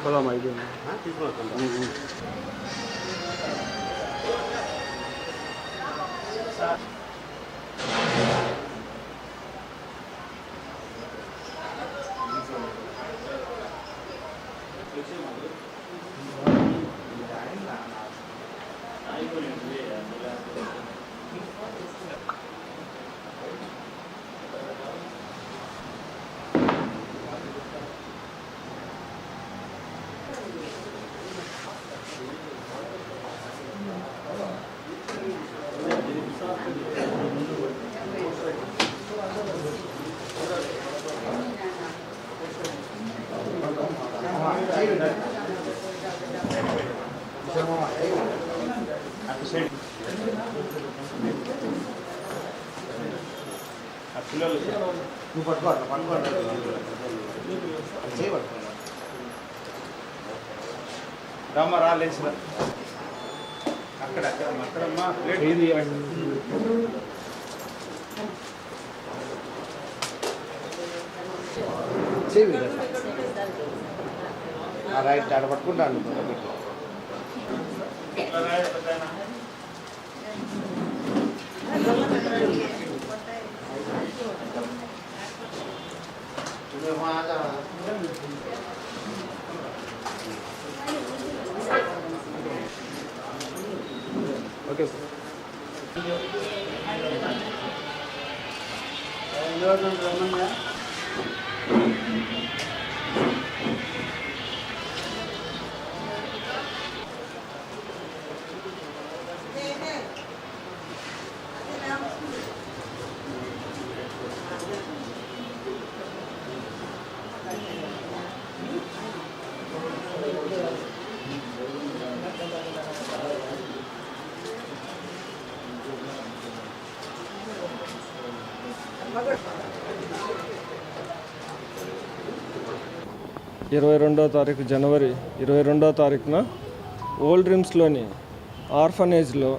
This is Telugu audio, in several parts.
పొలం అయిపోయింది. నువ్వు పట్టుకోవాలి రామ్మా రా లేచి అక్కడ అక్కడమ్మా రైట్ ఆడ పట్టుకుంటాను. Okay sir. జనవరి 22వ తారీఖున ఓల్డ్ డ్రీమ్స్లోని ఆర్ఫనేజ్లో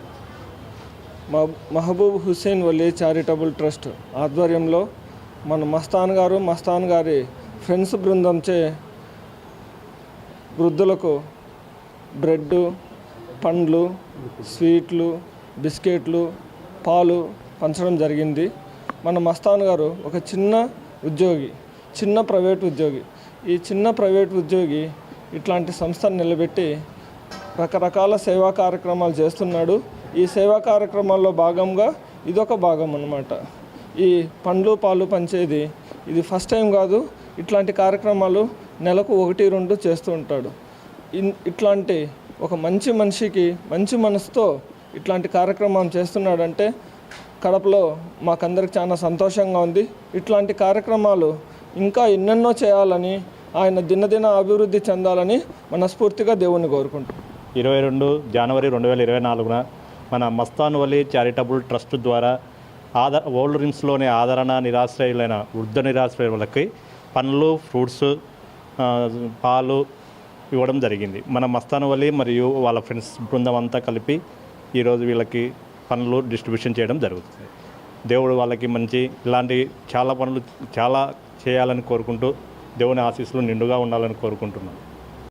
మహబూబ్ హుస్సేన్ వలీ చారిటబుల్ ట్రస్ట్ ఆధ్వర్యంలో మన మస్తాన్ గారి ఫ్రెండ్స్ బృందంచే వృద్ధులకు బ్రెడ్, పండ్లు, స్వీట్లు, బిస్కెట్లు, పాలు పంచడం జరిగింది. మన మస్తాన్ గారు ఒక చిన్న ప్రైవేట్ ఉద్యోగి. ఈ చిన్న ప్రైవేట్ ఉద్యోగి ఇట్లాంటి సంస్థను నిలబెట్టి రకరకాల సేవా కార్యక్రమాలు చేస్తున్నాడు. ఈ సేవా కార్యక్రమాల్లో భాగంగా ఇదొక భాగం అన్నమాట. ఈ పండ్లు పాలు పంచేది ఇది ఫస్ట్ టైం కాదు. ఇట్లాంటి కార్యక్రమాలు నెలకు 1-2 చేస్తూ ఉంటాడు. ఇట్లాంటి ఒక మంచి మనిషికి మంచి మనసుతో ఇట్లాంటి కార్యక్రమం చేస్తున్నాడంటే కడపలో మాకందరికి చాలా సంతోషంగా ఉంది. ఇట్లాంటి కార్యక్రమాలు ఇంకా ఎన్నెన్నో చేయాలని, ఆయన దినదిన అభివృద్ధి చెందాలని మనస్ఫూర్తిగా దేవుణ్ణి కోరుకుంటాం. 22 జనవరి 2024 మన మస్తాన్ వలీ చారిటబుల్ ట్రస్ట్ ద్వారా ఓల్డ్ డ్రీమ్స్లోని ఆదరణ నిరాశ్రయులైన వృద్ధ నిరాశ్రయులకి పండ్లు, ఫ్రూట్స్, పాలు ఇవ్వడం జరిగింది. మన మస్తాన్ వలీ మరియు వాళ్ళ ఫ్రెండ్స్ బృందం అంతా కలిపి ఈరోజు వీళ్ళకి పనులు డిస్ట్రిబ్యూషన్ చేయడం జరుగుతుంది. దేవుడు వాళ్ళకి మంచి ఇలాంటి చాలా పనులు చాలా చేయాలని కోరుకుంటూ దేవుని ఆశీస్సులు నిండుగా ఉండాలని కోరుకుంటున్నాను.